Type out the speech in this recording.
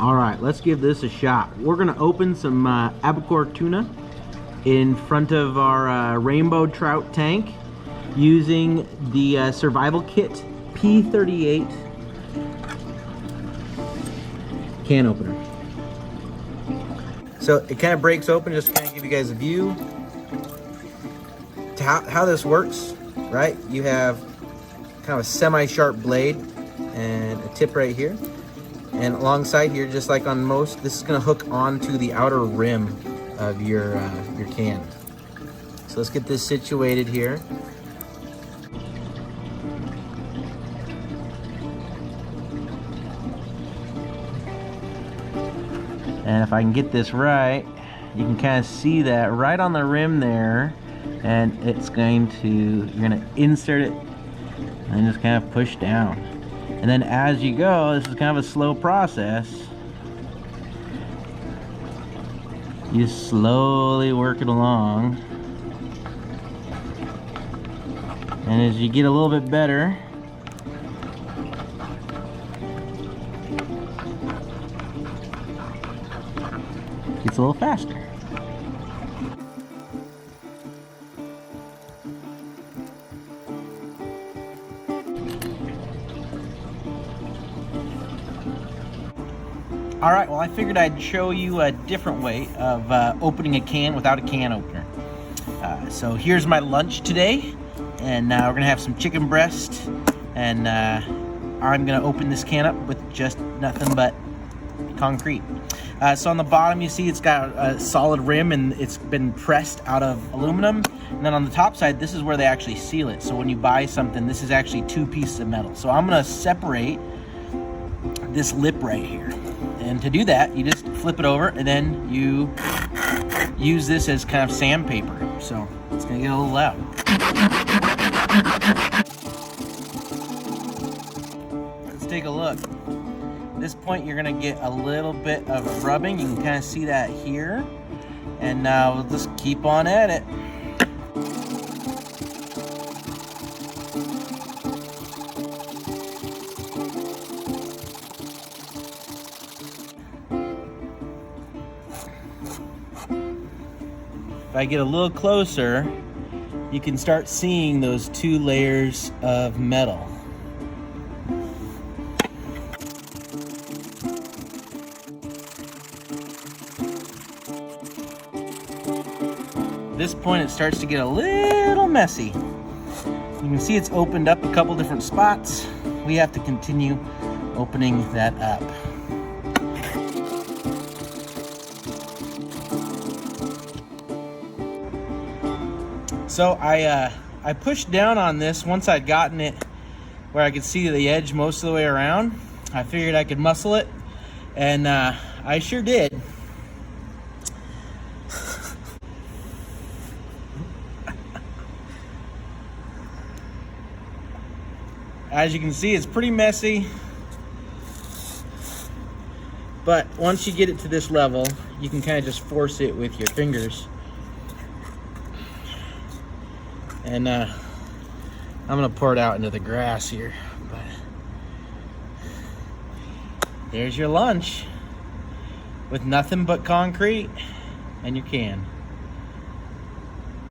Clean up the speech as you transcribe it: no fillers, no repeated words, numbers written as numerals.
All right, let's give this a shot. We're gonna open some albacore tuna in front of our rainbow trout tank using the survival kit P38 can opener. So it kind of breaks open, just to kind of give you guys a view to how this works, right? You have kind of a semi-sharp blade and a tip right here. And alongside here, just like on most, this is gonna hook onto the outer rim of your can. So let's get this situated here. And if I can get this right, you can kind of see that right on the rim there, and it's going to, you're gonna insert it and just kind of push down. And then as you go, this is kind of a slow process. You slowly work it along. And as you get a little bit better, it gets a little faster. All right, well, I figured I'd show you a different way of opening a can without a can opener. So here's my lunch today, and we're gonna have some chicken breast, and I'm gonna open this can up with just nothing but concrete. So on the bottom, you see it's got a solid rim, and it's been pressed out of aluminum. And then on the top side, this is where they actually seal it. So when you buy something, this is actually 2 pieces of metal. So I'm gonna separate this lip right here. And to do that, you just flip it over, and then you use this as kind of sandpaper. So it's gonna get a little loud. Let's take a look. At this point, you're gonna get a little bit of rubbing. You can kind of see that here. And now we'll just keep on at it. If I get a little closer, you can start seeing those 2 layers of metal. At this point, it starts to get a little messy. You can see it's opened up a couple different spots. We have to continue opening that up. So I pushed down on this once I'd gotten it where I could see the edge most of the way around. I figured I could muscle it, and I sure did. As you can see, it's pretty messy, but once you get it to this level, you can kind of just force it with your fingers. And I'm gonna pour it out into the grass here. But there's your lunch with nothing but concrete and your can.